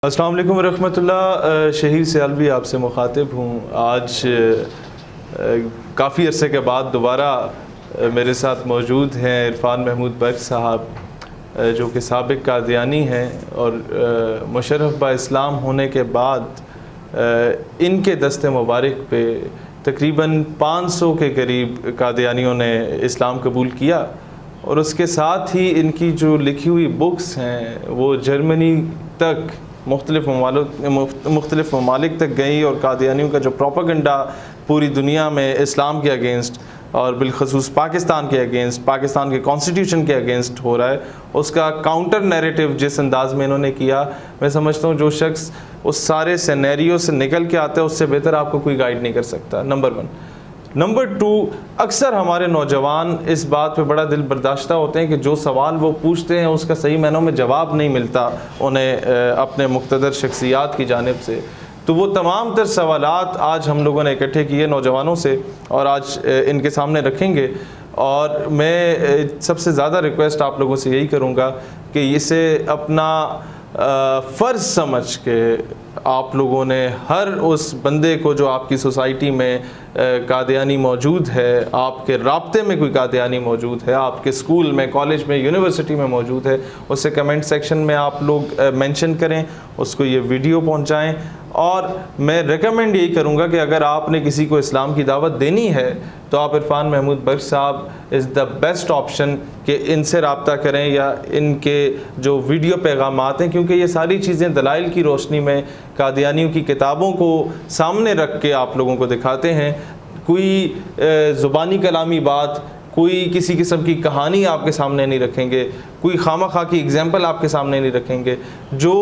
अस्सलाम वालेकुम रहमतुल्लाह। शहीर सियालवी आपसे मुखातिब हूँ। आज काफ़ी अरसे के बाद दोबारा मेरे साथ मौजूद हैं इरफान महमूद बर्क साहब, जो कि साबिक कादियानी हैं और मुशर्रफ बा इस्लाम होने के बाद इनके दस्ते मुबारक पे तकरीबन 500 के करीब कादियानियों ने इस्लाम कबूल किया और उसके साथ ही इनकी जो लिखी हुई बुक्स हैं वो जर्मनी तक मुख्तलिफ़ ममालिक तक गई और कादियानियों का जो प्रोपेगेंडा पूरी दुनिया में इस्लाम के अगेंस्ट और बिलखसूस पाकिस्तान के अगेंस्ट, पाकिस्तान के कॉन्स्टिट्यूशन के अगेंस्ट हो रहा है, उसका काउंटर नैरेटिव जिस अंदाज में इन्होंने किया, मैं समझता हूँ जो शख्स उस सारे सिनेरियो से निकल के आता है उससे बेहतर आपको कोई गाइड नहीं कर सकता। नंबर 1। नंबर 2, अक्सर हमारे नौजवान इस बात पे बड़ा दिल बर्दाश्ता होते हैं कि जो सवाल वो पूछते हैं उसका सही मायनों में जवाब नहीं मिलता उन्हें अपने मुक़्तदर शख्सियात की जानिब से। तो वो तमाम तर सवालात आज हम लोगों ने इकट्ठे किए नौजवानों से और आज इनके सामने रखेंगे। और मैं सबसे ज़्यादा रिक्वेस्ट आप लोगों से यही करूँगा कि इसे अपना फ़र्ज़ समझ के आप लोगों ने हर उस बंदे को जो आपकी सोसाइटी में कादियानी मौजूद है, आपके राब्ते में कोई कादियानी मौजूद है, आपके स्कूल में, कॉलेज में, यूनिवर्सिटी में मौजूद है, उससे कमेंट सेक्शन में आप लोग मेंशन करें, उसको ये वीडियो पहुंचाएं। और मैं रेकमेंड यही करूंगा कि अगर आपने किसी को इस्लाम की दावत देनी है तो आप इरफान महमूद बर्क साहब इज़ द बेस्ट ऑप्शन कि इनसे रब्ता करें या इनके जो वीडियो पैगामात हैं, क्योंकि ये सारी चीज़ें दलाइल की रोशनी में कादियानियों की किताबों को सामने रख के आप लोगों को दिखाते हैं। कोई ज़ुबानी कलामी बात, कोई किसी किस्म की कहानी आपके सामने नहीं रखेंगे, कोई खामखा की एग्जाम्पल आपके सामने नहीं रखेंगे, जो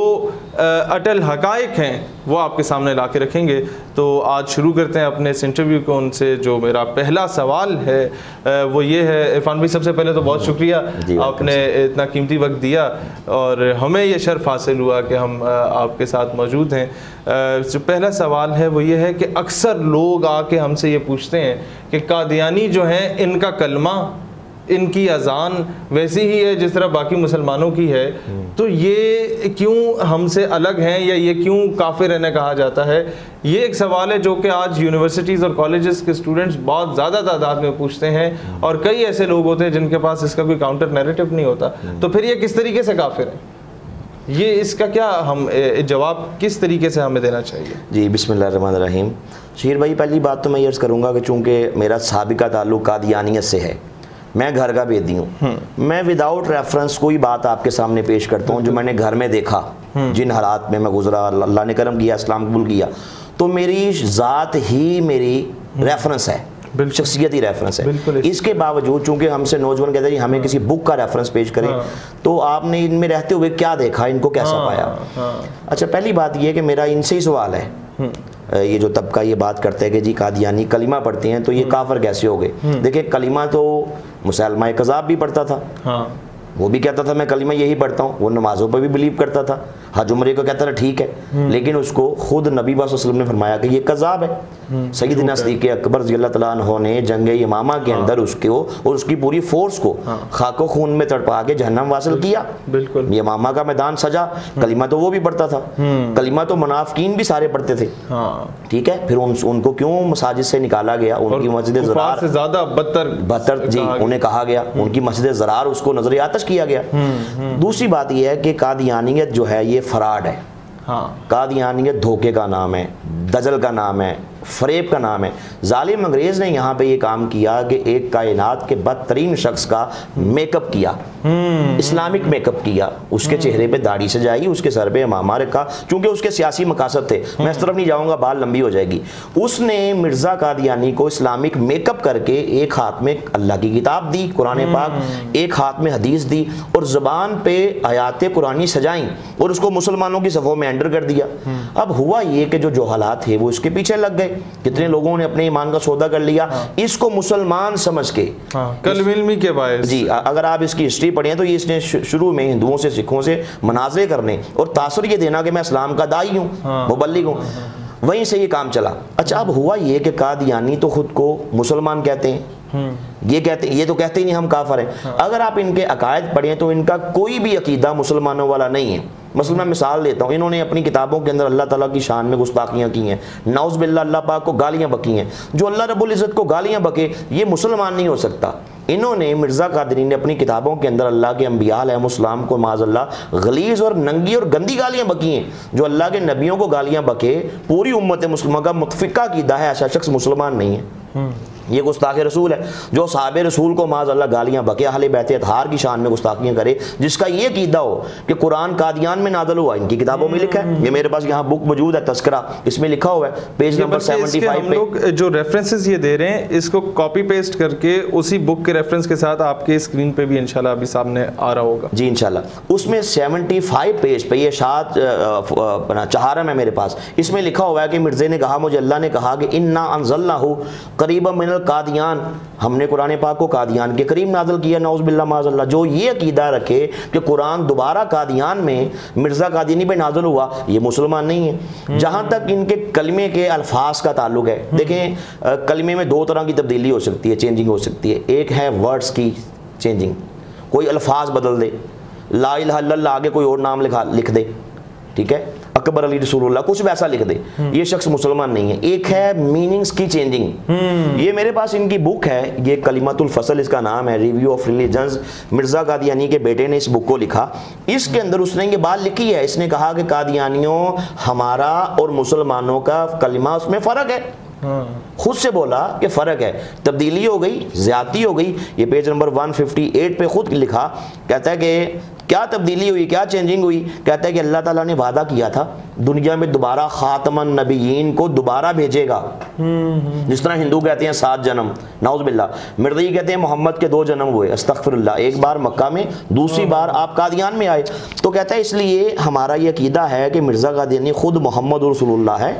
अटल हकायक हैं वो आपके सामने ला के रखेंगे। तो आज शुरू करते हैं अपने इस इंटरव्यू को उनसे। जो मेरा पहला सवाल है वो ये है, इरफान भाई सबसे पहले तो बहुत शुक्रिया, आपने इतना कीमती वक्त दिया और हमें ये शर्फ हासिल हुआ कि हम आपके साथ मौजूद हैं। जो पहला सवाल है वो ये है कि अक्सर लोग आके हमसे ये पूछते हैं कि कादियानी जो हैं इनका कलमा, इनकी अजान वैसी ही है जिस तरह बाकी मुसलमानों की है, तो ये क्यों हमसे अलग हैं या ये क्यों काफिर इन्हें कहा जाता है? ये एक सवाल है जो कि आज यूनिवर्सिटीज़ और कॉलेजेस के स्टूडेंट्स बहुत ज़्यादा तादाद में पूछते हैं और कई ऐसे लोग होते हैं जिनके पास इसका कोई काउंटर नैरेटिव नहीं होता। तो फिर ये किस तरीके से काफिर है, ये इसका क्या हम जवाब किस तरीके से हमें देना चाहिए? जी बिस्मिल्लाहिर्रहमानिर्रहीम। शहीर भाई, पहली बात तो मैं ये अर्ज़ करूँगा कि चूँकि मेरा साबिका ताल्लुक़ कादियानियत से है, मैं घर का बेदी हूँ, मैं विदाउट रेफरेंस कोई बात आपके सामने पेश करता हूँ जो मैंने घर में देखा, जिन हालात में मैं गुजरा, अल्लाह ने करम किया, इस्लाम कबूल किया, तो मेरी ज़ात ही मेरी रेफरेंस है, शख्सियत ही रेफरेंस है। इसके बावजूद चूंकि हमसे नौजवान कहते हैं हमें किसी बुक का रेफरेंस पेश करें, तो आपने इनमें रहते हुए क्या देखा, इनको कैसा पाया? अच्छा, पहली बात यह कि मेरा इनसे ही सवाल है, ये जो तबका ये बात करते हैं कि जी कादियानी कलिमा पढ़ते हैं तो ये काफिर कैसे हो गए? देखिए, कलिमा तो मुसलमान कज़ाब भी पढ़ता था, वो भी कहता था मैं कलिमा यही पढ़ता हूँ, वो नमाजों पर भी बिलीव करता था, हज उम्रे को कहता था ठीक है, लेकिन उसको खुद नबी सल्लल्लाहु अलैहि वसल्लम ने फरमाया कि ये कज़ाब है। सैयदना सिद्दीक़ अकबर रज़ियल्लाहु तआला अन्हु ने जंग यमामा के अंदर उसको और उसकी पूरी फोर्स को खाको खून में तड़पा के जहन्नम वासिल किया। बिल्कुल, यमामा का मैदान सजा, कलिमा तो वो भी पढ़ता था, कलिमा तो मुनाफिकीन भी सारे पढ़ते थे, ठीक है। फिर उनको क्यों मसाजिद से निकाला गया? उनकी मस्जिद ज़रार से ज़्यादा बदतर जी उन्हें कहा गया, उनकी मस्जिद ज़रार उसको नजर आतश किया गया। दूसरी बात यह है कि कादियानियत जो है ये फराड है। कादियानियत धोखे का नाम है, दजल का नाम है, फरेब का नाम है। जालिम अंग्रेज ने यहाँ पे ये काम किया कि एक कायनात के बदतरीन शख्स का मेकअप किया, इस्लामिक मेकअप किया, उसके चेहरे पे दाढ़ी सजाई, उसके सर पे इमामा रखा, चूंकि उसके सियासी मकासद थे, मैं इस तरफ नहीं जाऊंगा, बाल लंबी हो जाएगी। उसने मिर्जा कादियानी को इस्लामिक मेकअप करके एक हाथ में अल्लाह की किताब दी कुरान पाक, एक हाथ में हदीस दी और जुबान पे आयात कुरानी सजाई और उसको मुसलमानों की सफ़ों में एंटर कर दिया। अब हुआ ये कि जो हालात थे वो इसके पीछे लग गए, कितने लोगों ने अपने ईमान का सौदा कर लिया, इसको मुसलमान समझ के, कलमिल्मी के बायस जी। अगर आप इसकी हिस्ट्री पढ़ें तो ये इसने शुरू में हिंदुओं से, सिखों से मनाज़रे करने और तासुर ये देना कि मैं इस्लाम का दाई हूँ, मुबल्लिग हूँ, वहीं से ये काम चला। अच्छा, अब हुआ ये कि कादियानी तो खुद को मुसलमान कहते हैं, ये कहते, ये तो कहते ही नहीं हम काफर हैं। अगर आप इनके अकायद पढ़ें तो इनका कोई भी अकीदा मुसलमानों वाला नहीं है। मसलन मैं मिसाल देता हूँ, इन्होंने अपनी किताबों के अंदर अल्लाह ताला की शान में गुस्ताखियाँ की हैं, नाउज़ बिल्लाह अल्लाह पाक को गालियाँ बकी हैं। जो अल्लाह रब्बुल इज़्ज़त को गालियाँ बके ये मुसलमान नहीं हो सकता। इन्होंने मिर्ज़ा कादरी ने अपनी किताबों के अंदर अल्लाह के अंबिया अलैहिमुस्सलाम को माज़अल्लाह गलीज़ और नंगी और गंदी गालियाँ बकी हैं। जो अल्लाह के नबियों को गालियाँ बके, पूरी उम्मत मुस्लिमा का मुतफ़िक़ा अक़ीदा है, ऐसा शख्स मुसलमान नहीं है। ये गुस्ताख रसूल है। जो साहब रसूल को माज़अल्लाह गालियाँ बके, अहले बैत अतहार की शान में गुस्ताखियाँ करे, जिसका ये कीदा हो कि कुरान कादियान में नाज़िल हुआ, इनकी किताबों में लिखा है। ये मेरे पास यहाँ बुक मौजूद है, तज़किरा, इसमें लिखा हुआ है पेज नंबर 75 हम लोग जो रेफरेंसेस ये दे रहे हैं इसको कॉपी पेस्ट करके उसी बुक के रेफरेंस के साथ आपके स्क्रीन पे भी इंशाल्लाह अभी सामने आ रहा होगा जी इंशाल्लाह। उसमें 75 पेज पे ये शाद चहारम है मेरे पास, इसमें लिखा हुआ है कि मिर्ज़े ने कहा, मुझे अल्लाह ने कहा कि इन्ना अंज़लनाहु क़रीबन मिनल कादियान, हमने कुरान पाक को कादियान के करीब नाज़िल किया। नाउज़ बिल्लाह माज़अल्लाह। जो ये अकीदा रखे कि कुरान दोबारा कादियान में मिर्ज़ा कादियानी पे नाज़िल हुआ, ये मुसलमान नहीं है। जहाँ तक इनके कलमे के अल्फाज का ताल्लुक है, देखें कलमे में दो तरह की तब्दीली हो सकती है, चेंजिंग हो सकती है। एक है वर्ड्स की चेंजिंग, कोई अल्फाज बदल दे, ला इलाहा इल्लल्लाह आगे कोई और नाम लिख दे, ठीक है, अकबर अली रसूलुल्लाह कुछ वैसा लिख दे, ये शख्स मुसलमान नहीं है। एक है मीनिंग्स की चेंजिंग। ये मेरे पास इनकी बुक है, ये कलिमतुल फसल इसका नाम है, review of religions. Mirza Qadiani के बेटे ने इस बुक को लिखा। इसके अंदर उसने ये बात लिखी है, इसने कहा कि कादियानियों हमारा और मुसलमानों का कलिमा उसमें फ़र्क है। खुद से बोला कि फ़र्क है, तब्दीली हो गई, ज़्यादती हो गई। ये पेज नंबर 158 पे खुद लिखा, कहता है कि क्या तब्दीली हुई, क्या चेंजिंग हुई। कहता है कि अल्लाह ताला ने वादा किया था दुनिया में दोबारा खातमन नबीयीन को दोबारा भेजेगा। जिस तरह हिंदू कहते हैं 7 जन्म, नाउज़ बिल्लाह। मिर्ज़ी कहते हैं मोहम्मद के 2 जन्म हुए, अस्तग़फिरुल्लाह, एक बार मक्का में, दूसरी बार आप कादियान में आए। तो कहता है इसलिए हमारा ये अकीदा है कि मिर्ज़ा कादियानी खुद मोहम्मद रसूलुल्लाह है,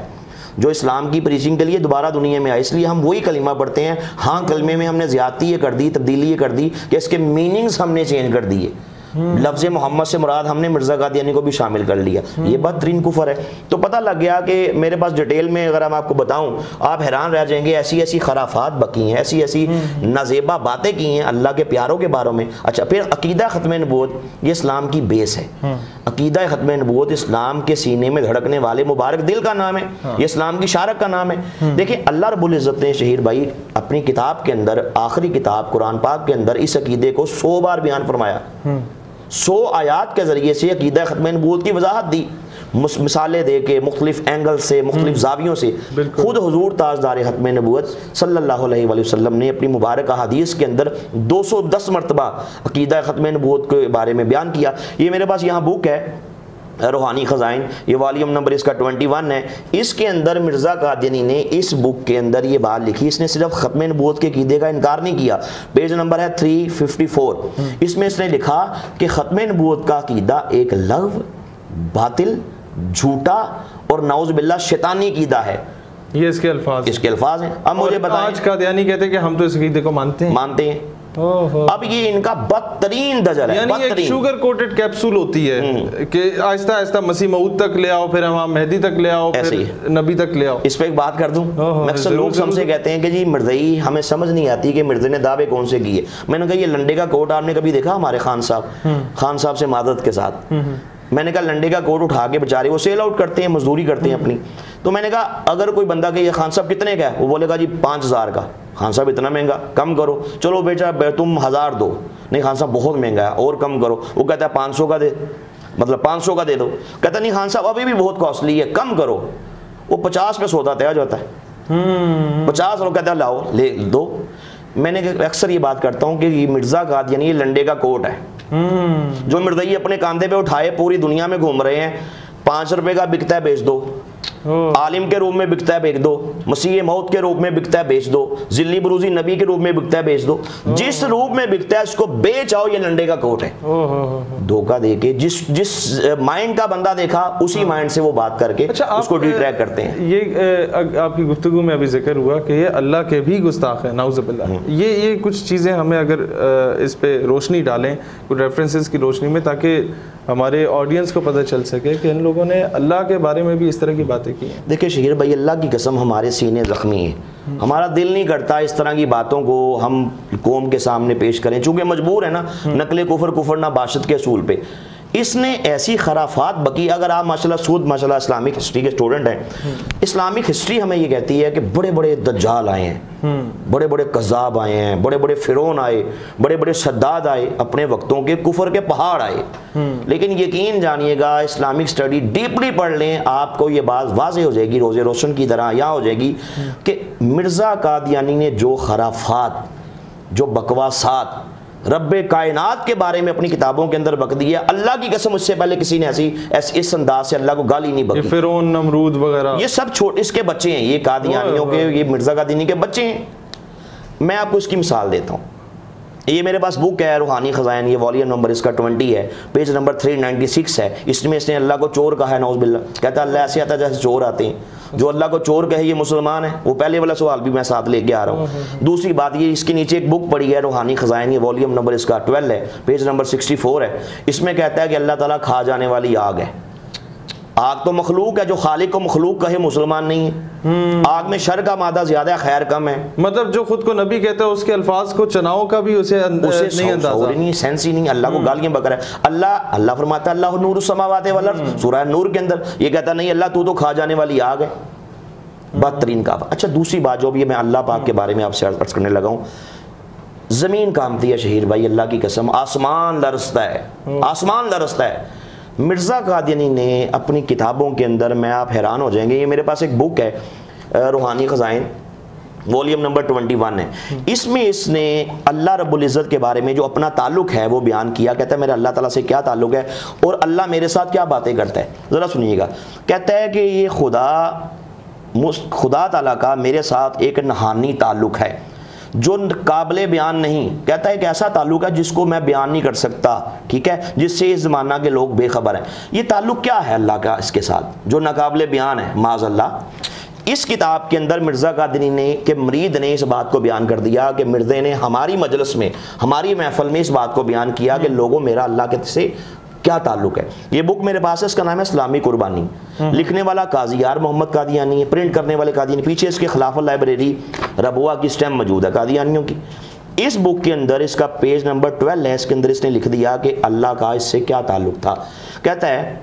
जो इस्लाम की प्रीचिंग के लिए दोबारा दुनिया में आए। इसलिए हम वही कलिमा पढ़ते हैं। हाँ, कलमे में हमने ज़्यादती ये कर दी, तब्दीली ये कर दी कि इसके मीनिंग्स हमने चेंज कर दिए। लफ्ज़ मोहम्मद से मुराद हमने मिर्ज़ा कादियानी को भी शामिल कर लिया। ये बदतरीन कुफर है। तो पता लग गया कि मेरे पास डिटेल में अगर हम आपको बताऊं आप हैरान रह जाएंगे। ऐसी ऐसी खराफात बकी हैं, ऐसी ऐसी नाजेबा बातें की हैं अल्लाह के प्यारों के बारे में। अच्छा, फिर अकीदा ख़त्म नबूवत, ये इस्लाम की बेस है। अकीदा ख़त्म नबूवत इस्लाम के सीने में धड़कने वाले मुबारक दिल का नाम है। ये इस्लाम की शारक का नाम है। देखिए अल्लाह रब्बुल इज़्ज़त ने शहीर भाई अपनी किताब के अंदर, आखिरी किताब कुरान पाक के अंदर इस अकीदे को 100 बार बयान फरमाया। 100 आयात के ज़रिए से अकीदा ख़त्म नबूवत की वजाहत दी, मिसालें दे के, मुख्तलिफ एंगल से, मुख्तलिफ ज़ावियों से। खुद हुजूर ताजदार ख़त्म नबूवत सल्लल्लाहु अलैहि वसल्लम ने अपनी मुबारक हदीस के अंदर 210 मरतबा अकीदा ख़त्म नबूवत के बारे में बयान किया। ये मेरे पास यहाँ बुक है रूहानी ख़ज़ाइन, ये वॉल्यूम नंबर इसका 21 है। इसके अंदर मिर्ज़ा कादियानी ने इस बुक के अंदर ये बात लिखी। इसने सिर्फ ख़त्म नबूवत के अक़ीदे का इनकार नहीं किया। पेज नंबर है 354। इसमें इसने लिखा कि ख़त्म नबूवत का अक़ीदा एक लग़्व, बातिल, झूठा और नाउज़ बिल्लाह शैतानी अक़ीदा है। ये इसके अल्फाज हैं। अब मुझे बताएं, आज कादियानी कहते हैं कि हम तो इस अक़ीदे को मानते हैं। अब ये इनका बदतरीन दजल है। यानी एक शुगर कोटेड कैप्सूल होती है कि आहिस्ता आहिस्ता मसीह मऊद तक ले आओ, फिर हम मेहदी तक ले आओ, फिर नबी तक ले आओ। इस पे एक बात कर दूं, अक्सर लोग हमसे कहते हैं कि जी मिर्ज़ई, हमें समझ नहीं आती कि मिर्ज़े ने दावे कौन से किए। मैंने कहा ये लंडे का कोट आपने कभी देखा हमारे खान साहब से मादत के साथ? मैंने कहा लंडे का कोट उठा के बेचारे वो सेल आउट करते हैं, मजदूरी करते हैं अपनी। तो मैंने कहा अगर कोई बंदा कहे खान साहब कितने का है, वो बोलेगा जी 5000 का। खान साहब इतना महंगा, कम करो। चलो बेटा तुम 1000 दो। नहीं खान साहब बहुत महंगा है, और कम करो। वो कहता है 500 का दे, मतलब 500 का दे दो। कहता नहीं खान साहब अभी भी बहुत कॉस्टली है, कम करो। वो 50 पे सौदा तय हो जाता है। 50 लोग कहता है लाओ ले दो। मैंने अक्सर ये बात करता हूँ कि ये मिर्ज़ा कादियानी ये लंडे का कोट है जो मिर्ज़ई अपने कांधे पे उठाए पूरी दुनिया में घूम रहे हैं। 5 रुपए का बिकता है बेच दो, आलिम के रूप में बिकता है बेच दो, मसीह मौत के रूप में बिकता है बेच दो, जिल्ली बरूजी नबी के रूप में बिकता है बेच दो। जिस रूप में बिकता है उसको बेच आओ, ये लंडे का कोट है। धोखा देके जिस माइंड का बंदा देखा उसी माइंड से वो बात करके उसको डिट्रैक्ट करते हैं। ये आपकी गुफ्तगू में अभी जिक्र हुआ कि ये अल्लाह के भी गुस्ताख है, नाउज़ुबिल्लाह। ये कुछ चीज़ें हमें अगर इस पे रोशनी डालें, कुछ रेफरेंसेस की रोशनी में, ताकि हमारे ऑडियंस को पता चल सके कि इन लोगों ने अल्लाह के बारे में भी इस तरह की बातें की हैं? देखिए शहीर भाई, अल्लाह की कसम हमारे सीने ज़ख्मी हैं, हमारा दिल नहीं करता इस तरह की बातों को हम कौम के सामने पेश करें, चूँकि मजबूर है ना, नकले कुफर ना बाशत के असूल पे। इसने ऐसी खराफात बकी, अगर आप माशाल्लाह इस्लामिक हिस्ट्री के स्टूडेंट हैं, इस्लामिक हिस्ट्री हमें ये कहती है कि बड़े बड़े दज्जाल आए हैं, बड़े बड़े कज़्ज़ाब आए हैं, बड़े बड़े फ़िरौन आए, बड़े बड़े सद्दाद आए, अपने वक्तों के कुफर के पहाड़ आए। लेकिन यकीन जानिएगा, इस्लामिक स्टडी डीपली पढ़ लें, आपको ये बात वाज़ेह हो जाएगी, रोज़े रोशन की तरह यहाँ हो जाएगी कि मिर्ज़ा कादियानी ने जो खराफात, जो बकवासात रब्बे कायनात के बारे में अपनी किताबों के अंदर बक दिया, अल्लाह की कसम उससे पहले किसी ने ऐसी इस अंदाज से अल्लाह को गाली नहीं बकी। फिरौन, नमरूद वगैरह, ये सब छोटे इसके बच्चे हैं, ये कादियानियों के, ये मिर्ज़ा कादियानी के बच्चे हैं। मैं आपको इसकी मिसाल देता हूँ। ये मेरे पास बुक है रूहानी ख़ज़ाइन, ये वॉल्यूम नंबर इसका 20 है, पेज नंबर 396 है। इसमें इसने अल्लाह को चोर कहा है, नौज़ बिल्लाह। कहता है अल्लाह ऐसे आता है जैसे चोर आते हैं, जो अल्लाह को चोर कहे ये मुसलमान है। वो पहले वाला सवाल भी मैं साथ लेके आ रहा हूँ। दूसरी बात, ये इसके नीचे एक बुक पड़ी है रूहानी ख़ज़ाइन, ये वॉल्यूम नंबर इसका 12 है, पेज नंबर 64 है। इसमें कहता है कि अल्लाह ताला खा जाने वाली आग है। आग तो मखलूक है, जो खालिक को मखलूक कहे मुसलमान नहीं है। आग में शर का मादा ज्यादा है, खैर कम है। मतलब जो खुद को नबी कहता है उसके अल्फाज को, चनाओं का भी उसे नहीं अंदाजा, नहीं सेंस ही नहीं। अल्लाह को गालियां बक रहा है। अल्लाह फरमाता है अल्लाह नूर समावाते वल अर्ज़, सूरह नूर के अंदर ये कहता नहीं अल्लाह तू तो खा जाने वाली आग है, बदतरीन का। अच्छा दूसरी बात जो भी मैं अल्लाह पाक के बारे में आपसे अर्ज करने लगा हूँ, जमीन कांपती है शहीर भाई, अल्लाह की कसम, आसमान लरसता है, आसमान लरसता है। मिर्ज़ा कादियानी ने अपनी किताबों के अंदर, मैं आप हैरान हो जाएंगे, ये मेरे पास एक बुक है रूहानी ख़ज़ाइन, वॉल्यूम नंबर 21 है। इसमें इसने अल्लाह रब्बुल इज़्ज़त के बारे में जो अपना ताल्लुक़ है वो बयान किया। कहता है मेरा अल्लाह ताला से क्या ताल्लुक़ है और अल्लाह मेरे साथ क्या बातें करता है, ज़रा सुनिएगा। कहता है कि ये खुदा ताला का मेरे साथ एक नहानी ताल्लुक़ है जो काबिल बयान नहीं। कहता है एक ऐसा ताल्लुक है जिसको मैं बयान नहीं कर सकता, ठीक है, जिससे इस ज़माना के लोग बेखबर हैं। ये ताल्लुक क्या है अल्लाह का इसके साथ जो नाकाबिल बयान है, माज़अल्लाह। इस किताब के अंदर मिर्ज़ा कादियानी ने के मरीद ने इस बात को बयान कर दिया कि मिर्ज़े ने हमारी मजलिस में, हमारी महफिल में इस बात को बयान किया कि लोगों मेरा अल्लाह के से क्या ताल्लुक है। ये बुक मेरे पास है, इसका नाम है इस्लामी कुर्बानी। लिखने वाला काज़ियार मोहम्मद कादियानी है, प्रिंट करने वाले कादियानी। पीछे इसके खिलाफ लाइब्रेरी रबुआ की स्टैम्प मौजूद है कादियानियों की। इस बुक के अंदर इसका पेज नंबर 12 है, इसके अंदर इसने लिख दिया कि अल्लाह का इससे क्या ताल्लुक था। कहता है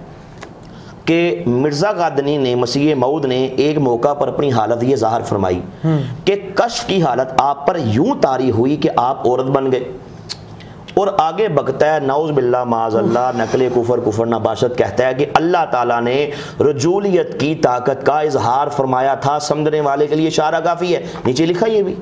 कि मिर्ज़ा कादियानी ने, मसीह मऊद ने एक मौका पर अपनी हालत ये ज़ाहिर फरमाई कि कश्फ की हालत आप पर यूं तारी हुई कि आप औरत बन गए। और आगे बकता है नौज़ बिल्लाह माज़अल्लाह, नकले कुफर ना बाशत, कहता है कि अल्लाह ताला ने रजूलियत की ताकत का इजहार फरमाया था। समझने वाले के लिए इशारा काफ़ी है, नीचे लिखा ये भी,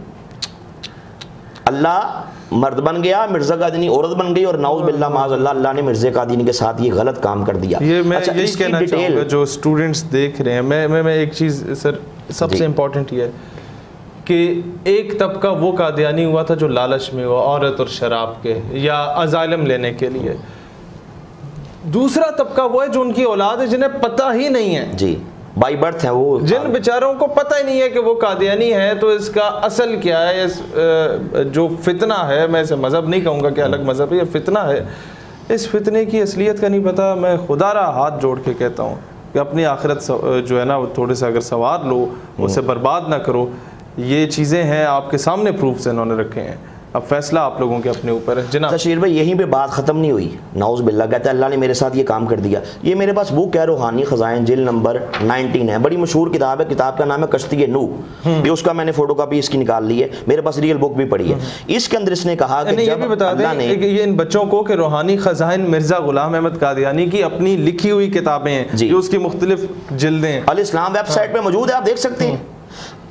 अल्लाह मर्द बन गया, मिर्ज़ा कादियानी औरत बन गई, और नौज़ बिल्लाह माज़अल्लाह अल्लाह ने मिर्ज़ा कादियानी के साथ ये गलत काम कर दिया। ये मैं अच्छा, यही कहना चाहूँगा जो स्टूडेंट्स देख रहे हैं, मैं एक चीज़ सर सबसे इम्पोर्टेंट ये है कि एक तबका वो कादियानी हुआ था जो लालच में हुआ औरत और शराब के या अजाइलम लेने के लिए। दूसरा तबका वो है जो उनकी औलाद है जिन्हें पता ही नहीं है, जी बाई बर्थ है वो, जिन बेचारों को पता ही नहीं है कि वो कादियानी है। तो इसका असल क्या है, इस जो फितना है, मैं इसे मज़हब नहीं कहूँगा कि अलग मज़हब है, ये फितना है, इस फितने की असलियत का नहीं पता। मैं खुदारा हाथ जोड़ के कहता हूँ कि अपनी आखिरत जो है ना वो थोड़े से अगर सवार लो, उसे बर्बाद ना करो। ये चीज़ें हैं आपके सामने, प्रूफ से इन्होंने रखे हैं, अब फैसला आप लोगों के अपने ऊपर है। जनाब शहीर भाई यहीं पे बात ख़त्म नहीं हुई, नौज़ बिल्लाह। कहता है अल्लाह ने मेरे साथ ये काम कर दिया। ये मेरे पास बुक है रूहानी ख़ज़ाइन, जिल्द नंबर 19 है, बड़ी मशहूर किताब है। किताब का नाम है कश्ती नूह। ये उसका मैंने फ़ोटो कापी इसकी निकाल ली है, मेरे पास रियल बुक भी पड़ी है। इसके अंदर इसने कहा कि ये भी बता दें ये इन बच्चों को कि रूहानी ख़ज़ाइन मिर्ज़ा ग़ुलाम अहमद कादियानी की अपनी लिखी हुई किताबें हैं, जो उसकी मुख्तलिफ जिल्दें अल इस्लाम वेबसाइट पर मौजूद है, आप देख सकते हैं।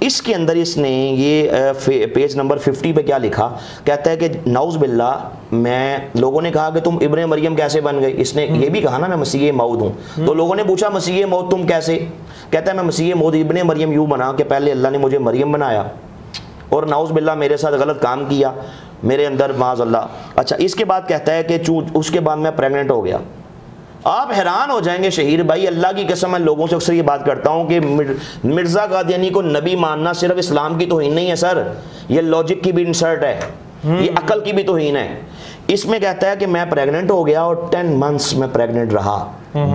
इसके अंदर इसने ये पेज नंबर 50 पे क्या लिखा, कहता है कि नौज़ बिल्लाह, मैं लोगों ने कहा कि तुम इब्ने मरियम कैसे बन गए। इसने ये भी कहा ना मैं मसीह मौद हूँ। तो लोगों ने पूछा मसीह मौद तुम कैसे, कहता है मैं मसीह मौद इब्ने मरियम यूँ बना कि पहले अल्लाह ने मुझे मरियम बनाया और नौज़ बिल्लाह मेरे साथ गलत काम किया मेरे अंदर, माज़अल्लाह। अच्छा इसके बाद कहता है कि उसके बाद मैं प्रेगनेंट हो गया। आप हैरान हो जाएंगे शहीर भाई, अल्लाह की कसम मैं लोगों से अक्सर ये बात करता हूँ कि मिर्ज़ा कादियानी को नबी मानना सिर्फ इस्लाम की तौहीन नहीं है सर, ये लॉजिक की भी इंसर्ट है, ये अकल की भी तौहीन है। इसमें कहता है कि मैं प्रेग्नेंट हो गया और 10 मंथ्स में प्रेग्नेंट रहा।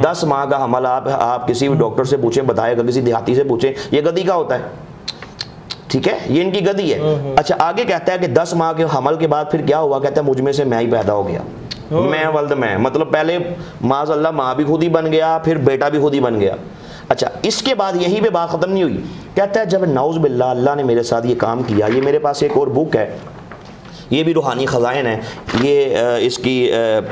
10 माह का हमल आप किसी भी डॉक्टर से पूछें, बताएगा, किसी देहाती से पूछें, ये गधी का होता है, ठीक है, ये इनकी गधी है। अच्छा, आगे कहता है कि 10 माह के हमल के बाद फिर क्या हुआ, कहता है मुझ में से मैं ही पैदा हो गया, मैं वल्द मैं, मतलब पहले माज़अल्लाह माँ भी खुद ही बन गया, फिर बेटा भी खुद ही बन गया। अच्छा, इसके बाद यहीं पे बात ख़त्म नहीं हुई, कहता है जब नाउज़ बिल्लाह अल्लाह ने मेरे साथ ये काम किया, ये मेरे पास एक और बुक है, ये भी रूहानी ख़ज़ाइन है, ये इसकी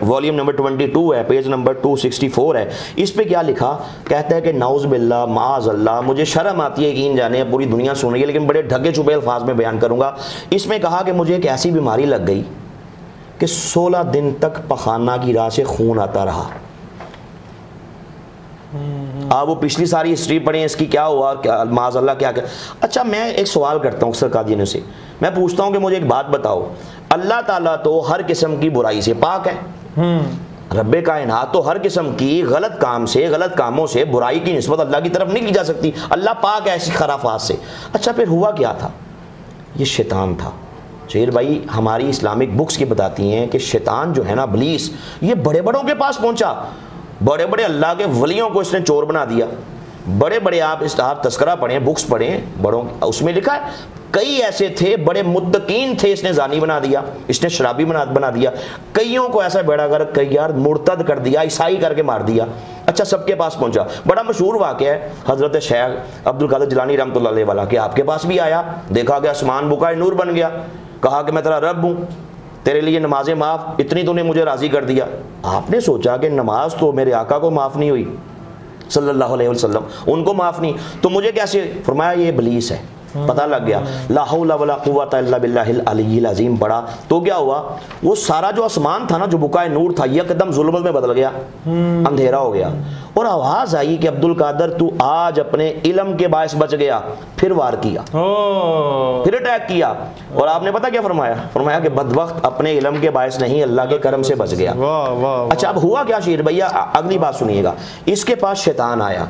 वॉल्यूम नंबर 22 है, पेज नंबर 264 है। इस पे क्या लिखा, कहता है कि नाउज़ बिल्लाह माज़अल्लाह, मुझे शर्म आती है, यकीन जाने पूरी दुनिया सुन रही है, लेकिन बड़े ढके छुपे अल्फाज में बयान करूँगा। इसमें कहा कि मुझे एक ऐसी बीमारी लग गई कि 16 दिन तक पखाना की राह से खून आता रहा। आप वो पिछली सारी हिस्ट्री पढ़ें, इसकी क्या हुआ, क्या माज़अल्लाह क्या क्या। अच्छा, मैं एक सवाल करता हूँ अक्सर कादियानियों से, मैं पूछता हूँ कि मुझे एक बात बताओ, अल्लाह ताला तो हर किस्म की बुराई से पाक है, रब्बे कायनात तो हर किस्म की गलत काम से, गलत कामों से, बुराई की निस्बत अल्लाह की तरफ नहीं की जा सकती, अल्लाह पाक है ऐसी खराफात से। अच्छा, फिर हुआ क्या था, ये शैतान था। शेर भाई, हमारी इस्लामिक बुक्स की बताती हैं कि शैतान जो है ना, इब्लीस, ये बड़े बड़ों के पास पहुंचा, बड़े बड़े अल्लाह के वलियों को इसने चोर बना दिया। बड़े बड़े आप तस्करा पढ़ें, बुक्स पढ़ें बड़ों, उसमें लिखा है कई ऐसे थे बड़े मुत्तकीन थे, इसने जानी बना दिया, इसने शराबी बना दिया, कईयों को ऐसा बेड़ा गर्क कई यार मुर्तद कर दिया, ईसाई करके मार दिया। अच्छा, सबके पास पहुंचा। बड़ा मशहूर वाक़या है हज़रत शेख अब्दुल कादिर जिलानी रहमतुल्लाह अलैह वाला, कि आपके पास भी आया, देखा कि आसमान बुकाए नूर बन गया, कहा कि मैं तेरा रब हूँ, तेरे लिए नमाजें माफ़, इतनी तूने मुझे राज़ी कर दिया। आपने सोचा कि नमाज तो मेरे आका को माफ़ नहीं हुई सल्लल्लाहु अलैहि वसल्लम, उनको माफ़ नहीं, तो मुझे कैसे, फरमाया ये इब्लीस है। पता लग गया, ला हौला वला कुव्वता इल्ला बिल्लाहिल अलिय्यिल अज़ीम पड़ा, तो क्या हुआ, वो सारा जो आसमान था ना, जो बुकाए नूर था, यकदम जुल्मत में बदल गया, अंधेरा हो गया, और आवाज़ आई कि अब्दुल कादर तू आज अपने इल्म के बायस बच गया। फिर वार किया, फिर अटैक किया, और आपने पता क्या फरमाया, फरमाया कि बदबख्त अपने इल्म के बायस नहीं, अल्लाह के करम से बच गया। अच्छा, अब हुआ क्या शेर भैया, अगली बात सुनिएगा। इसके पास शैतान आया।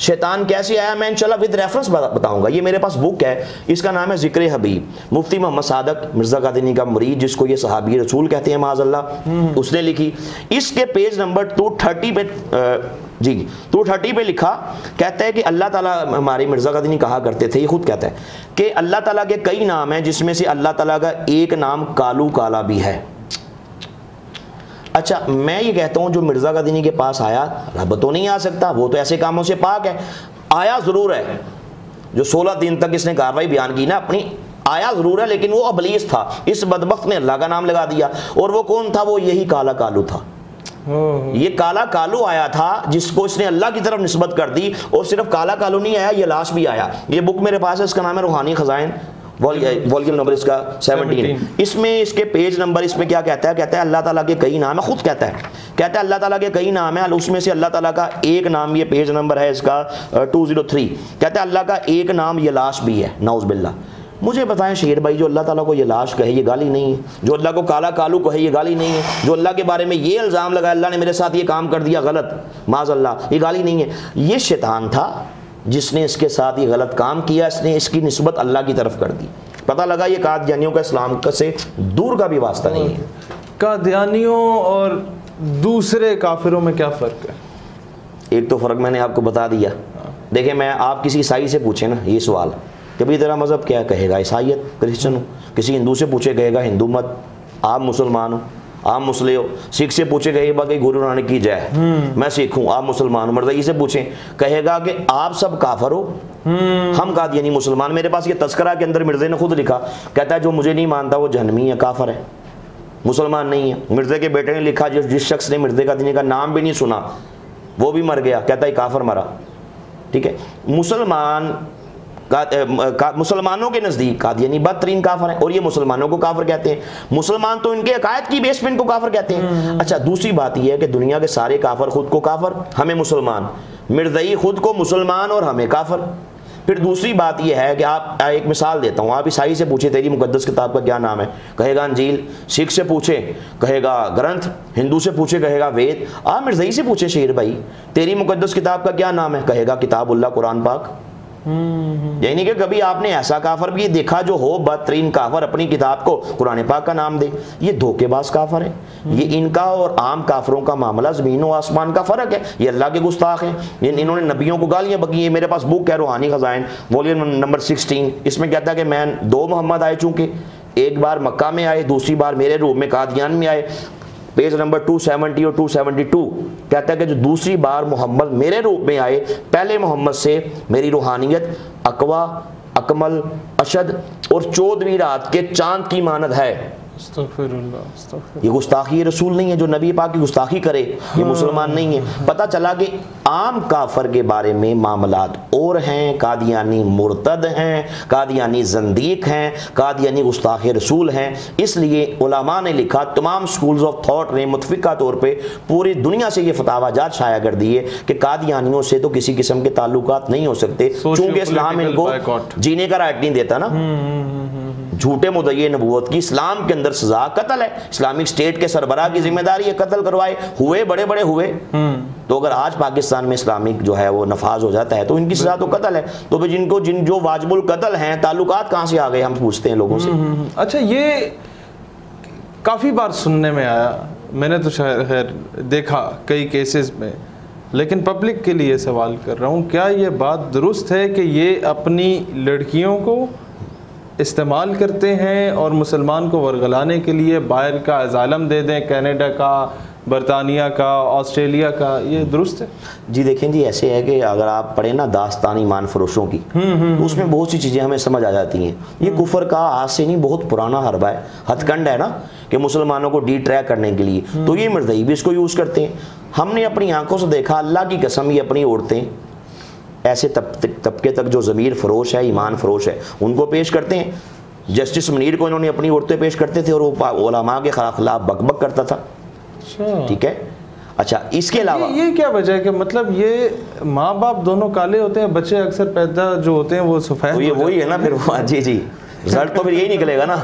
शैतान कैसे आया, मैं इंशाल्लाह विद रेफरेंस बताऊंगा। ये मेरे पास बुक है, इसका नाम है ज़िक्र हबीब, मुफ्ती मोहम्मद सादक मिर्ज़ा कादियानी का मुरीद, जिसको ये सहाबी रसूल कहते हैं माज़अल्लाह, उसने लिखी। इसके पेज नंबर 230 पे 230 पे लिखा, कहता है कि अल्लाह ताला, हमारे मिर्ज़ा कादियानी कहा करते थे, ये खुद कहता है कि अल्लाह ताला के कई नाम हैं, जिसमें से अल्लाह ताला का एक नाम कालू काला भी है। अच्छा, मैं ये कहता हूँ जो मिर्ज़ा कादियानी के पास आया, रब तो नहीं आ सकता, वो तो ऐसे कामों से पाक है, आया ज़रूर है, जो 16 दिन तक इसने कार्रवाई बयान की ना अपनी, आया ज़रूर है, लेकिन वो इब्लीस था, इस बदबख्त ने अल्लाह का नाम लगा दिया। और वो कौन था, वो यही काला कालू था। ये काला कालू आया था जिसको इसने अल्लाह की तरफ निस्बत कर दी, और सिर्फ काला कालू नहीं आया, ये लाश भी आया। ये बुक मेरे पास है, इसका नाम है रूहानी ख़ज़ाइन, वॉल्यूम नंबर इसका 17। इसमें इसके पेज नंबर, इसमें क्या कहता है, कहता है अल्लाह ताला के कई नाम है, खुद कहता है अल्लाह ताला के कई नाम है, उसमें से अल्लाह ताला का एक नाम, ये पेज नंबर है इसका 203, कहता है अल्लाह का एक नाम ये लाश भी है, नाउज़ बिल्लाह। मुझे बताएं शेर भाई, जो अल्लाह ताला को ये लाश कहे ये गाली नहीं है, जो अल्लाह को काला कालू कहे ये गाली नहीं है, जो अल्लाह के बारे में ये इल्ज़ाम लगाया अल्लाह ने मेरे साथ ये काम कर दिया गलत, माज़अल्लाह, ये गाली नहीं है। ये शैतान था जिसने इसके साथ ये गलत काम किया, इसने इसकी निस्बत अल्लाह की तरफ कर दी। पता लगा ये कादियानियों का इस्लाम से दूर का भी वास्ता नहीं है। कादियानियों और दूसरे काफिरों में क्या फ़र्क है? एक तो फ़र्क मैंने आपको बता दिया। देखिए, मैं आप किसी ईसाई से पूछे ना ये सवाल कि भाई तेरा मज़हब क्या, कहेगा ईसाइयत, क्रिश्चन हो। किसी हिंदू से पूछे, कहेगा हिंदू मत। आप मुसलमान हो, आप मुस्लिम हो। सिख से पूछे, कहेगा कि गुरु नानक की जय, मैं सिख हूँ, आप मुसलमान हो। मर्ज़ई से पूछें, कहेगा कि आप सब काफर हो, हम कादियानी मुसलमान। मेरे पास ये तस्करा के अंदर मिर्ज़े ने खुद लिखा, कहता है जो मुझे नहीं मानता वो जहन्नमी है, काफर है, मुसलमान नहीं है। मिर्ज़े के बेटे ने लिखा, जिस शख्स ने मिर्ज़े कादियानी का नाम भी नहीं सुना वो भी मर गया, कहता है काफर मरा। ठीक है, मुसलमानों के नज़दीक कादियानी बदतरीन काफर है, और ये मुसलमानों को काफर कहते हैं। मुसलमान तो इनके अकायद की बेसमेंट को काफर कहते हैं। अच्छा, दूसरी बात यह है कि दुनिया के सारे काफर खुद को काफर, हमें मुसलमान। मिर्ज़ई खुद को मुसलमान और हमें काफर। फिर दूसरी बात यह है कि आप, एक मिसाल देता हूँ, आप ईसाई से पूछे तेरी मुकद्दस किताब का क्या नाम है, कहेगा अंजील। सिख से पूछे, कहेगा ग्रंथ। हिंदू से पूछे, कहेगा वेद। आप मिर्ज़ई से पूछे शेर भाई तेरी मुकद्दस किताब का क्या नाम है, कहेगा किताबुल्लाह, कुरान पाक। यही नहीं कि कभी आपने ऐसा काफर भी देखा जो हो बदतरीन काफर अपनी किताब को कुरान पाक का नाम दे। ये धोखेबाज काफर है। ये इनका और आम काफरों का मामला ज़मीन और आसमान का फ़र्क है। ये अल्लाह के गुस्ताख हैं। इन्होंने नबियों को गालियाँ बकी है। मेरे पास बुक है रूहानी खजाइन वॉल्यूम नंबर 16, इसमें कहता है कि मैं 2 मोहम्मद आए, चूँकि एक बार मक्का में आए, दूसरी बार मेरे रूप में कादियान में आए। पेज नंबर 270 और 272 कहता है कि जो दूसरी बार मोहम्मद मेरे रूप में आए, पहले मोहम्मद से मेरी रूहानियत अकवा, अकमल, अशद और 14वीं रात के चांद की मानद है। ये गुस्ताखी रसूल नहीं है। जो नबी पाक की गुस्ताखी करे ये मुसलमान नहीं है। पता चला कि आम काफर के बारे में मामलात और हैं। कादियानी मुर्तद हैं, कादियानी जंदीक हैं, कादियानी गुस्ताख रसूल हैं। इसलिए उलमा ने लिखा, तमाम स्कूल्स ऑफ थॉट ने मुतफिका तौर पे पूरी दुनिया से ये फतवाजात शाया कर दिए कि कादियानियों से तो किसी किस्म के ताल्लुकात नहीं हो सकते, चूंकि इस्लाम इनको जीने का राइट नहीं देता ना। झूठे मुद्दई नबूवत की इस्लाम के अंदर सजा कत्ल है। इस्लामिक स्टेट के सरबराह की जिम्मेदारी है कत्ल करवाए, हुए बड़े बड़े हुए। तो अगर आज पाकिस्तान में इस्लामिक जो है वो नफाज हो जाता है तो इनकी सजा तो कत्ल है। तो फिर जिनको जो वाजिबुल कत्ल हैं ताल्लुकात कहाँ से आ गए, हम पूछते हैं लोगों से। अच्छा, ये काफ़ी बार सुनने में आया, मैंने तो शायद देखा कई केसेस में, लेकिन पब्लिक के लिए सवाल कर रहा हूँ, क्या ये बात दुरुस्त है कि ये अपनी लड़कियों को इस्तेमाल करते हैं और मुसलमान को वरगलाने के लिए बाहर का अजालम दे दें, कनाडा का, बरतानिया का, ऑस्ट्रेलिया का? ये दुरुस्त है? जी देखें जी, ऐसे है कि अगर आप पढ़े ना दास्तान ईमान फरोशों की, तो उसमें बहुत सी चीज़ें हमें समझ आ जाती हैं। ये कुफर का आज से नहीं, बहुत पुराना हरबा है, हथकंड है ना, कि मुसलमानों को डिट्रैक करने के लिए। तो ये मिर्ज़ई भी इसको यूज़ करते हैं। हमने अपनी आंखों से देखा, अल्लाह की कसम, ये अपनी औरतें ऐसे तबके तक जो ज़मीर फरोश है, ईमान फरोश है, उनको पेश करते हैं। जस्टिस मुनीर को इन्होंने अपनी औरतें पेश करते थे और वो उलमा के खिलाफ बकबक करता था। ठीक है। अच्छा, इसके अलावा ये क्या वजह है कि मतलब ये माँ बाप दोनों काले होते हैं, बच्चे अक्सर पैदा जो होते हैं वो सफ़ेद? तो ये वही है ना फिर। जी जी, रिजल्ट तो फिर यही निकलेगा ना।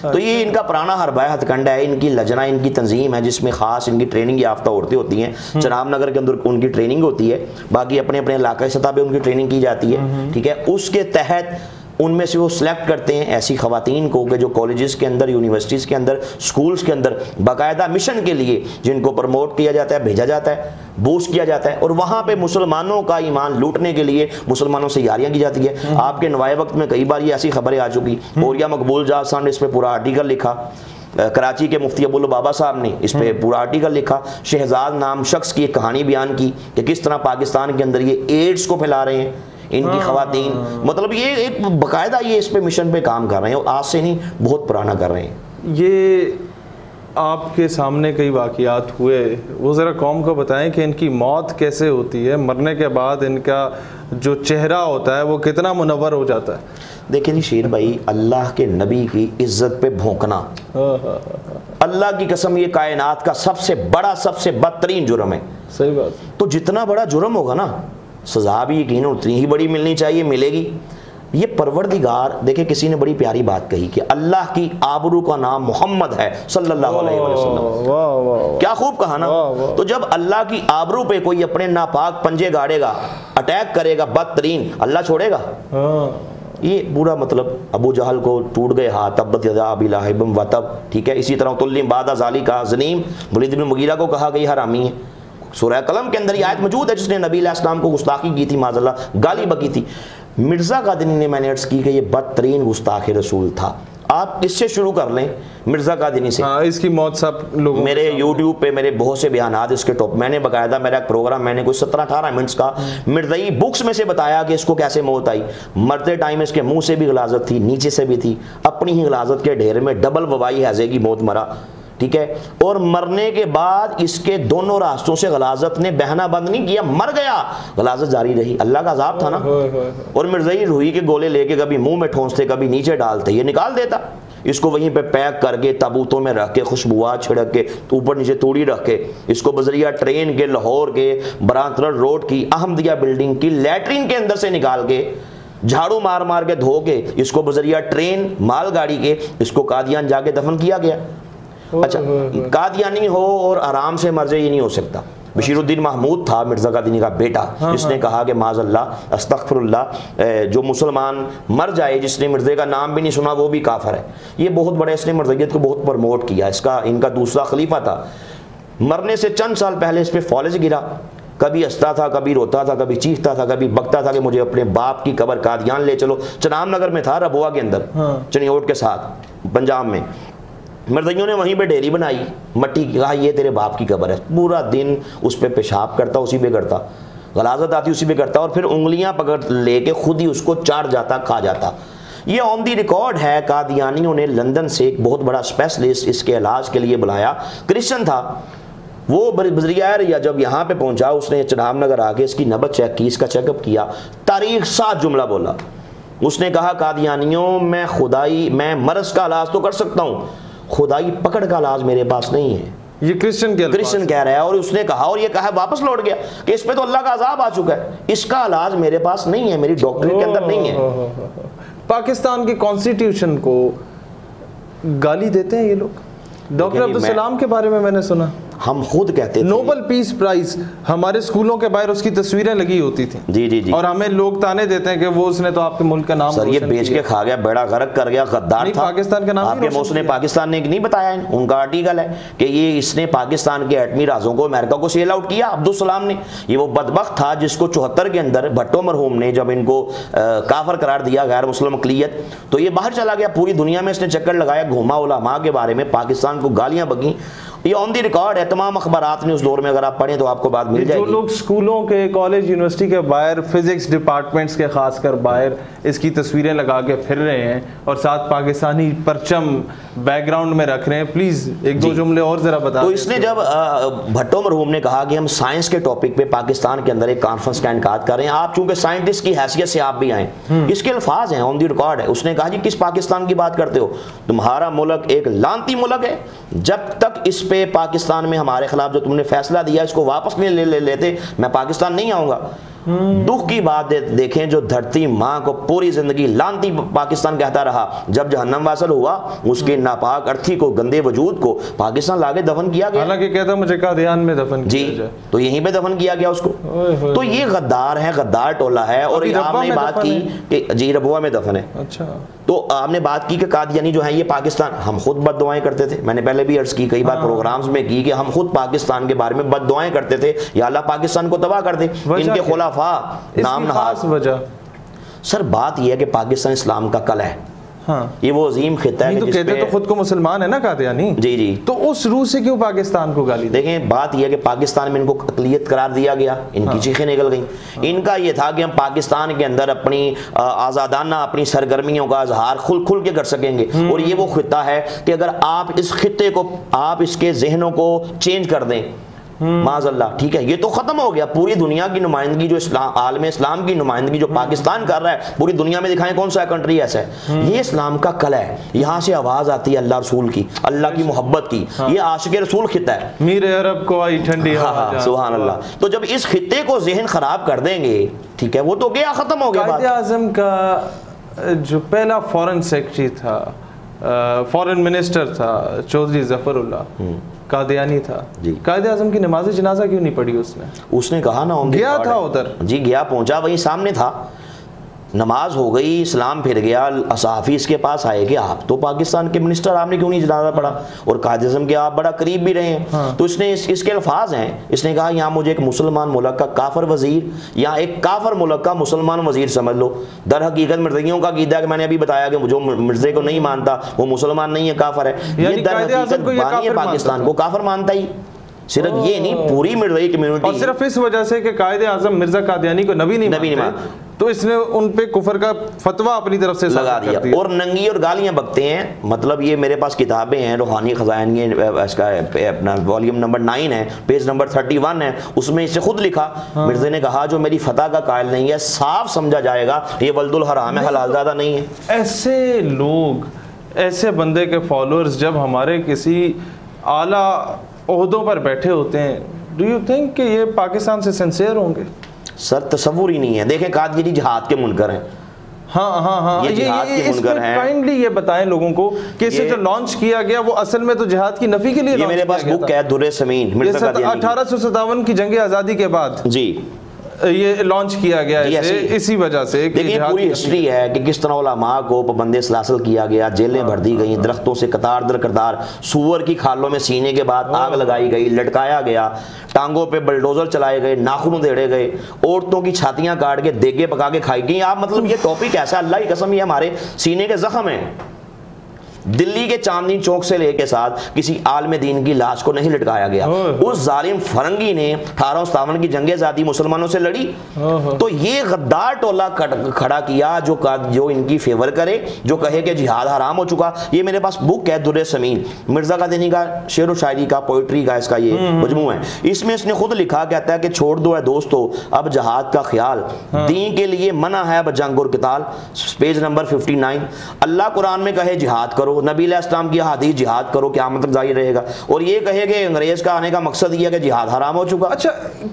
तो ये इनका पुराना हरबा है, हथकंडा है। इनकी लजना, इनकी तंजीम है जिसमें ख़ास इनकी ट्रेनिंग याफ्ता औरतें होती हैं। चनाब नगर के अंदर उनकी ट्रेनिंग होती है, बाकी अपने अपने इलाके सतह पे उनकी ट्रेनिंग की जाती है। ठीक है। उसके तहत उनमें से वो सिलेक्ट करते हैं ऐसी ख़वातीन को कि जो कॉलेजेस के अंदर, यूनिवर्सिटीज़ के अंदर, स्कूल्स के अंदर बाकायदा मिशन के लिए जिनको प्रमोट किया जाता है, भेजा जाता है, बूस्ट किया जाता है, और वहाँ पे मुसलमानों का ईमान लूटने के लिए मुसलमानों से यारियाँ की जाती है। आपके नवाए वक्त में कई बार ये ऐसी खबरें आ चुकी। औरिया मकबूल जाज साहब ने इस पर पूरा आर्टिकल लिखा, कराची के मुफ्ती अब्दुल बाबा साहब ने इस पर पूरा आर्टिकल लिखा। शहजाद नाम शख्स की एक कहानी बयान की कि किस तरह पाकिस्तान के अंदर ये एड्स को फैला रहे हैं इनकी खवातीन। मतलब ये एक बाकायदा ये इस पे मिशन पे काम कर रहे हैं, और आज से नहीं, बहुत पुराना कर रहे हैं। ये आपके सामने कई वाक़ियात हुए, वो ज़रा कौम को बताएं कि इनकी मौत कैसे होती है, मरने के बाद इनका जो चेहरा होता है वो कितना मुनव्वर हो जाता है? देखिए जी शेर भाई, अल्लाह के नबी की इज्जत पे भौंकना, अल्लाह की कसम, ये कायनात का सबसे बड़ा, सबसे बदतरीन जुर्म है। सही बात। तो जितना बड़ा जुर्म होगा ना, सजा भी यकीन उतनी ही बड़ी मिलनी चाहिए, मिलेगी। ये परवरदिगार, देखे किसी ने बड़ी प्यारी बात कही कि अल्लाह की आबरू का नाम मोहम्मद है सल्लल्लाहु अलैहि वसल्लम। क्या खूब कहा ना। तो जब अल्लाह की आबरू पे कोई अपने नापाक पंजे गाड़ेगा, अटैक करेगा बदतरीन, अल्लाह छोड़ेगा? ये पूरा मतलब अबू जहल को टूट गए हाथ, तब्बत यदा अबी लाहिब व तब। ठीक है। इसी तरह तुल्लिम बादा ज़ालिका ज़नीम, वलीद बिन मुगीरा को कहा गई हरामी है। सूरह कलम के अंदर ये आयत मौजूद है जिसने नबी अलैहिस्सलाम को गुस्ताखी की थी, माज़अल्लाह गाली बकी थी। मिर्ज़ा कादिनी ने मैंने अर्ज़ की कि ये बदतरीन गुस्ताख रसूल था। आप इससे शुरू कर लें, मिर्ज़ा कादिनी से। हाँ, इसकी मौत सब लोग मेरे यूट्यूब पे मेरे बहुत से बयानात इसके टॉप, मैंने बाकायदा मेरा एक प्रोग्राम, मैंने कोई 17-18 मिनट्स का मिर्ज़ई बुक्स में से बताया कि इसको कैसे मौत आई। मरते टाइम इसके मुंह से भी गलाजत थी, नीचे से भी थी, अपनी ही गलाजत के ढेर में डबल वबाई हैज़े की मौत मरा। ठीक है। और मरने के बाद इसके दोनों रास्तों से गलाजत ने बहना बंद नहीं किया, मर गया, गलाजत जारी रही। अल्लाह का अज़ाब था ना। और मिर्ज़ई रूही के गोले लेके कभी मुंह में ठोंसते, कभी नीचे डालते, ये निकाल देता। इसको वहीं पे पैक करके ताबूतों में रख के, खुशबुआत छिड़क के, ऊपर नीचे तूड़ी रख के, इसको बजरिया ट्रेन के लाहौर के बरातरड रोड की अहमदिया बिल्डिंग की लैट्रिन के अंदर से निकाल के, झाड़ू मार मार के धो के, इसको बजरिया ट्रेन मालगाड़ी के, इसको कादियान जाके दफन किया गया। अच्छा, कादियानी हो और आराम से मर जाए, ये नहीं हो सकता। बशीरुद्दीन महमूद था मिर्ज़ा कादियानी का बेटा, जिसने कहा कि माज़अल्लाह अस्तग़फिरुल्लाह, जो मुसलमान मर जाए जिसने मिर्ज़े का नाम भी नहीं सुना वो भी काफिर है। ये बहुत बड़े, इसने मर्ज़ियत को बहुत प्रमोट किया। इसका इनका दूसरा खलीफा था, मरने से चंद साल पहले इस पर फॉलेज गिरा, कभी हंसता था, कभी रोता था, कभी चीखता था, कभी बकता था कि मुझे अपने बाप की कब्र कादियान ले चलो। चनाम नगर में था, रबुआ के अंदर, चनियोट के साथ पंजाब में। मर्दियों ने वहीं पे डेरी बनाई मट्टी की, कहा ये तेरे बाप की कब्र है। पूरा दिन उस पर पेशाब करता, उसी पे करता, गलाजत आती उसी पे करता, और फिर उंगलियां पकड़ लेके खुद ही उसको चाट जाता, खा जाता। ये ऑन दी रिकॉर्ड है। कादियानियों ने लंदन से एक बहुत बड़ा स्पेशलिस्ट इसके इलाज के लिए बुलाया, क्रिश्चियन था वो, बजरिया या जब यहाँ पे पहुंचा उसने चनाब नगर आके इसकी नब्ज चेक की, इसका चेकअप किया, तारीख साथ जुमला बोला। उसने कहा कादियानियों, मैं मर्ज का इलाज तो कर सकता हूँ, खुदाई पकड़ का इलाज मेरे पास नहीं है। ये क्रिश्चियन कह रहा है। और उसने कहा, और ये कहा वापस लौट गया कि इस पे तो अल्लाह का अजाब आ चुका है, इसका इलाज मेरे पास नहीं है, मेरी डॉक्टरी के अंदर नहीं है। पाकिस्तान के कॉन्स्टिट्यूशन को गाली देते हैं ये लोग। डॉक्टर अब्दुल सलाम के बारे में मैंने सुना, हम खुद कहते थे नोबेल पीस प्राइज, हमारे स्कूलों के बाहर उसकी तस्वीरें लगी होती थी। जी जी जी। और हमें लोग ताने देते हैं कि वो उसने तो आपके मुल्क का नाम सर ये बेच के खा गया, बेड़ा गर्क कर गया, गद्दार था। पाकिस्तान का नाम आपके उसने पाकिस्तान ने नहीं बताया, उनका आर्टिकल है कि ये इसने पाकिस्तान के एटमी राजों को, अमेरिका को सेल आउट किया अब्दुल सलाम ने। ये वो बदबख्त था जिसको 74 के अंदर भट्टो मरहूम ने जब इनको काफर करार दिया, गैर मुस्लिम अक़लियत, तो ये बाहर चला गया, पूरी दुनिया में इसने चक्कर लगाया, घूमा उलमा के बारे में, पाकिस्तान को गालियां बकी। ये ऑन दी रिकॉर्ड है, तमाम अखबारात ने उस दौर में, अगर आप पढ़ें तो आपको बात मिल जाएगी। जो लोग स्कूलों के, कॉलेज, यूनिवर्सिटी के बाहर, फिजिक्स डिपार्टमेंट्स के खासकर बाहर इसकी तस्वीरें लगा के फिर रहे हैं और साथ पाकिस्तानी परचम बैकग्राउंड में रख रहे हैं, प्लीज एक दो जुमले और जरा बता। तो इसने जब भट्टो मरहूम ने कहा कि हम साइंस के टॉपिक पे पाकिस्तान के अंदर एक कॉन्फ्रेंस का इनकाद कर रहे हैं, आप चूंकि साइंटिस्ट की हैसियत से आप भी आए, इसके अल्फाज हैं, ऑन दी रिकॉर्ड है। उसने कहा जी किस पाकिस्तान की बात करते हो, तुम्हारा मुल्क एक लानती मुल्क है, जब तक इस पे पाकिस्तान में हमारे खिलाफ जो तुमने फैसला दिया इसको वापस नहीं ले लेते, मैं पाकिस्तान नहीं आऊंगा। दुख की बात देखें, जो धरती माँ को पूरी जिंदगी लानती पाकिस्तान कहता रहा, जब जहन्नम वासल हुआ उसके नापाक अर्थी को, गंदे वजूद को पाकिस्तान लाके दफन किया गया। हालांकि कहता मुझे कादियान में दफन जी, तो यहीं पे दफन किया गया उसको। तो ये गद्दार है, गद्दार टोला है। और आपने बात की कि जी रबुआ में दफन है। अच्छा, तो आपने बात की कि कादियानी जो है ये पाकिस्तान, हम खुद बददुआएं करते थे, मैंने पहले भी अर्ज की, कई बार प्रोग्राम्स में की कि हम खुद पाकिस्तान के बारे में बददुआएं करते थे, या अल्लाह पाकिस्तान को तबाह कर दे, इनके खुलाफा नाम नहाज। वजह सर बात यह है कि पाकिस्तान इस्लाम का कल है। हाँ, ये वो अजीम खिता है। तो कहते तो खुद को मुसलमान है ना कादियानी। जी जी। तो उस रूह से क्यों पाकिस्तान को गाली? देखें बात यह है कि पाकिस्तान में इनको अक़लियत करार दिया गया, इनकी चीखें निकल गई। इनका ये था कि हम पाकिस्तान के अंदर अपनी आज़ादाना अपनी सरगर्मियों का इजहार खुल के कर सकेंगे। और ये वो खिता है कि अगर आप इस खिते को, आप इसके जहनों को चेंज कर दें, माज़अल्लाह, ठीक है, ये तो खत्म हो गया। पूरी दुनिया की नुमाइंदगी जो आलम इस्लाम की नुमाइंदगी जो पाकिस्तान कर रहा है, पूरी दुनिया में दिखाएं कौन सा कंट्री ऐसा है। ये इस्लाम का कल है, यहाँ से आवाज आती है अल्लाह रसूल की, अल्लाह की मोहब्बत की। ये आशिक रसूल खिता है, मीर अरब को आई ठंडी हवा। सुभान अल्लाह। तो जब इस खिते को जहन खराब कर देंगे, ठीक है, वो तो गया, खत्म हो गया। कायदे आज़म का जो पहला फॉरेन सेक्रेटरी था, फॉरेन मिनिस्टर था, चौधरी जफरुल्लाह कादियानी था। कायदे आज़म की नमाज जनाजा क्यों नहीं पढ़ी उसने कहा ना, गया था उधर, जी गया, पहुंचा, वहीं सामने था, नमाज हो गई, इस्लाम फिर गया, सहाफ़ी इसके पास आए कि आप तो पाकिस्तान के मिनिस्टर, आपने क्यों नहीं जनाजा पढ़ा, और कायदे आज़म के आप बड़ा करीब भी रहे हैं। हाँ। तो इसने इसके अल्फाज हैं, इसने कहा यहाँ मुझे एक मुसलमान मुल्क का काफर वजीर, या एक काफर मुल्क का मुसलमान वजीर समझ लो। दर हकीकत मिर्ज़ियों का कीदा कि मैंने अभी बताया कि जो मिर्ज़े को नहीं मानता वो मुसलमान नहीं है, काफर है। ये दर हकीकत बानी है, पाकिस्तान को काफर मानता ही। सिर्फ ये नहीं, पूरी मिर्ज़ाई कम्युनिटी, और सिर्फ इस वजह से कि कायदे आज़म मिर्ज़ा कादियानी को नबी नहीं मानते, तो इसने उन पे कुफर का फतवा अपनी तरफ से लगा दिया और नंगी और गालियां बकते हैं। मतलब ये मेरे पास किताबें हैं, रूहानी खजाइन, इसका अपना वॉल्यूम नंबर 9 है, पेज नंबर 31 है, उसमें इसे खुद लिखा। हाँ। मिर्ज़े ने कहा जो मेरी फतह का कायल नहीं है, साफ समझा जाएगा ये वल्दुल हराम है, हलाल ज़्यादा नहीं है। ऐसे लोग, ऐसे बंदे के फॉलोअर्स जब हमारे किसी आला ओहदों पर बैठे होते हैं, डू यू थिंक कि ये पाकिस्तान से सिंसियर होंगे? सर तसव्वुर ही नहीं है। देखें कादियानी जिहाद के मुनकर हैं, हाँ हाँ हाँ, ये जिहाद के मुनकर हैं। काइंडली ये बताएं लोगों को कि इसे जो लॉन्च किया गया वो असल में तो जिहाद की नफी के लिए ये मेरे पास बुक है दुर्रे समीन 1857 की जंग आज़ादी के बाद जी ये लॉन्च किया गया है इसी वजह से। देखिए पूरी हिस्ट्री है कि किस तरह उलमा को पाबंदे सलासल किया गया, जेलें भर दी गई, दरख्तों से कतार दर कतार सूअर की खालों में सीने के बाद आग लगाई गई, लटकाया गया, टांगों पे बुलडोजर चलाए गए, नाखून उधेड़े गए, औरतों की छातियां काट के देगे पका के खाई गई। आप मतलब ये टॉपिक ऐसा, अल्लाह की कसम, ये हमारे सीने के जख्म है। दिल्ली के चांदनी चौक से लेके साथ किसी आलम दीन की लाश को नहीं लटकाया गया। उस जालिम फरंगी ने 1857 की जंग आज़ादी मुसलमानों से लड़ी, तो ये गद्दार टोला खड़ा किया जो इनकी फेवर करे, जो कहे कि जिहाद हराम हो चुका। ये मेरे पास बुक है दुर्रे समीन, मिर्जा कादियानी का शेर व शायरी का, पोइट्री का इसका ये मजमू है। इसमें इसने खुद लिखा, कहता है कि छोड़ दो है दोस्तों अब जहाद का ख्याल, दीन के लिए मना है अब जंग और क़िताल। Page number 59। अल्लाह कुरान में कहे जिहाद करो, नबी अलैहिस्सलाम की हदीस जिहाद करो, क़यामत तक जारी रहेगा, और ये कहे कि अंग्रेज का आने का मकसद ये है कि जिहाद हराम हो चुका। अच्छा,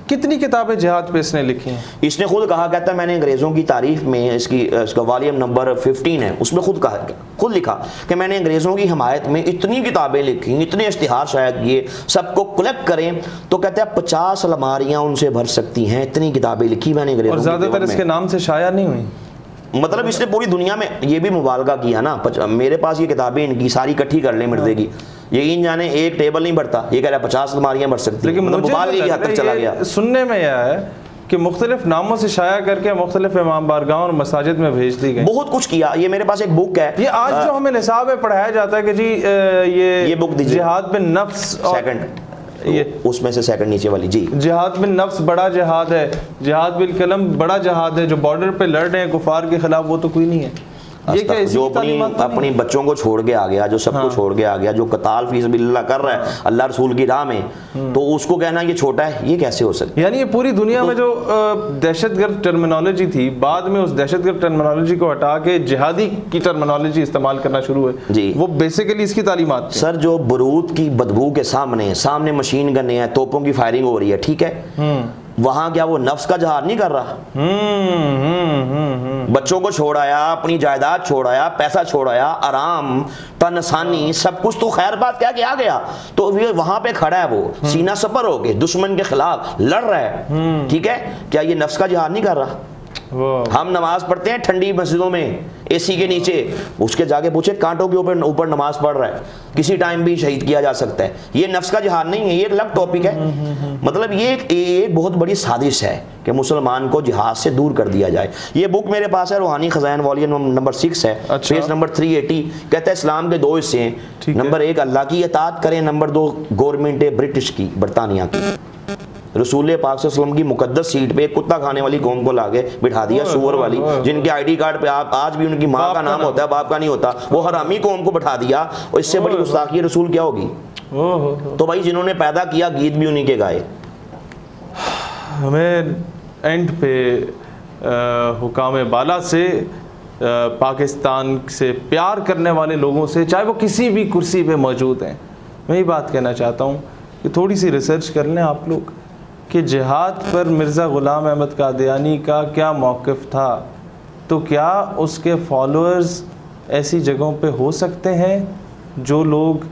कितनी किताबें जिहाद पे इसने लिखी हैं? इसने खुद कहा, कहता है मैंने अंग्रेज़ों की तारीफ में इसका वॉल्यूम नंबर 15 है, उसमें खुद लिखा कि मैंने अंग्रेज़ों की हिमायत में इतनी किताबें लिखी, इतने इश्तिहार शायद किए, सबको कलेक्ट करें तो कहता है 50 अलमारियाँ उनसे भर सकती हैं, इतनी किताबें लिखी मैंने अंग्रेज़ों। और ज़्यादातर इसके नाम से शाया नहीं हुई। मतलब इसने पूरी दुनिया में ये भी मुबालगा किया ना। मेरे पास ये किताबें इनकी सारी इकट्ठी कर लें मिर्ज़े की, यकीन जाने एक टेबल नहीं भरता, ये कह रहा है 50 अलमारियाँ भर सकती, लेकिन मतलब मुबालगे की हद तक चला गया। सुनने में यह है कि मुख्तलिफ नामों से शाया करके मुख्तलिफ इमाम बारगाह और मसाजिद में भेज दी गई। बहुत कुछ किया। ये मेरे पास एक बुक है, ये आज जो हमें निसाब में पढ़ाया जाता है कि जी ये बुक दीजिए, जिहाद बिन नफ्स, सेकंड ये उसमें से सेकंड नीचे वाली जी, जिहाद बिन नफ्स बड़ा जिहाद है, जिहाद बिल कलम बड़ा जिहाद है, जो बॉर्डर पे लड़ रहे हैं कुफार के खिलाफ वो तो कोई नहीं है। ये क्या जो अपनी बच्चों को छोड़ के आ गया, जो सबको छोड़ के आ गया, जो कताल फी सबिलिल्लाह कर रहा है अल्लाह रसूल की राह में, तो उसको कहना ये छोटा है, ये कैसे हो सकता है? यानी ये पूरी दुनिया में जो दहशतगर्द टर्मिनोलॉजी थी, बाद में उस दहशतगर्द टर्मिनोलॉजी को हटा के जिहादी की टर्मिनोलॉजी इस्तेमाल करना शुरू हुई जी, वो बेसिकली इसकी तालीमात थी। सर जो बरूद की बदबू के सामने मशीन गन है, तोपों की फायरिंग हो रही है, ठीक है, वहां क्या वो नफ्स का जहाद नहीं कर रहा? बच्चों को छोड़ाया, अपनी जायदाद छोड़ाया, पैसा छोड़ाया, आराम तनसानी सब कुछ, तो खैर बात क्या कि आ गया, तो वहां पे खड़ा है वो सीना सपर हो के दुश्मन के खिलाफ लड़ रहा है, ठीक है, क्या ये नफ्स का जहाद नहीं कर रहा? हम नमाज पढ़ते हैं ठंडी मस्जिदों में एसी के नीचे, उसके जाके पूछे कांटों के ऊपर नमाज पढ़ रहा है, किसी टाइम भी शहीद किया जा सकता है। ये नफ्स का जिहाद नहीं है, ये एक अलग टॉपिक है। मतलब ये एक बहुत बड़ी साजिश है कि मुसलमान को जिहाद से दूर कर दिया जाए। ये बुक मेरे पास है, रूहानी खजाइन वॉल्यूम नंबर 6 है, पेज नंबर 380। कहता है इस्लाम के 2 हिस्से हैं, नंबर 1 अल्लाह की इताअत करें, नंबर 2 गवर्नमेंट है ब्रिटिश की, बरतानिया की। रसूल पाक सल्लल्लाहु अलैहि वसल्लम की मुकद्दस सीट पे एक कुत्ता खाने वाली कौम को लाके बिठा दिया, सुअर वाली, जिनके आईडी कार्ड पे आप आज भी उनकी माँ का नाम होता है, बाप का नहीं होता, वो हरामी कौम को बिठा दिया। और इससे बड़ी गुस्ताखी रसूल क्या होगी? तो भाई जिन्होंने पैदा किया गीत भी उन्हीं के गाए। हमें एंड पे हुकाम बाला से, पाकिस्तान से प्यार करने वाले लोगों से, चाहे वो किसी भी कुर्सी पे मौजूद हैं, मैं ये बात कहना चाहता हूँ कि थोड़ी सी रिसर्च कर लें आप लोग कि जिहाद पर मिर्ज़ा ग़ुलाम अहमद कादियानी का क्या मौक़िफ़ था। तो क्या उसके फॉलोअर्स ऐसी जगहों पे हो सकते हैं जो लोग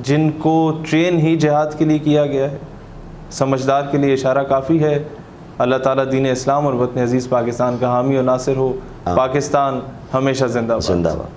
जिनको ट्रेन ही जिहाद के लिए किया गया है? समझदार के लिए इशारा काफ़ी है। अल्लाह ताला दीन इस्लाम और वतन अज़ीज़ पाकिस्तान का हामी और नासिर हो। पाकिस्तान हमेशा जिंदाबाद।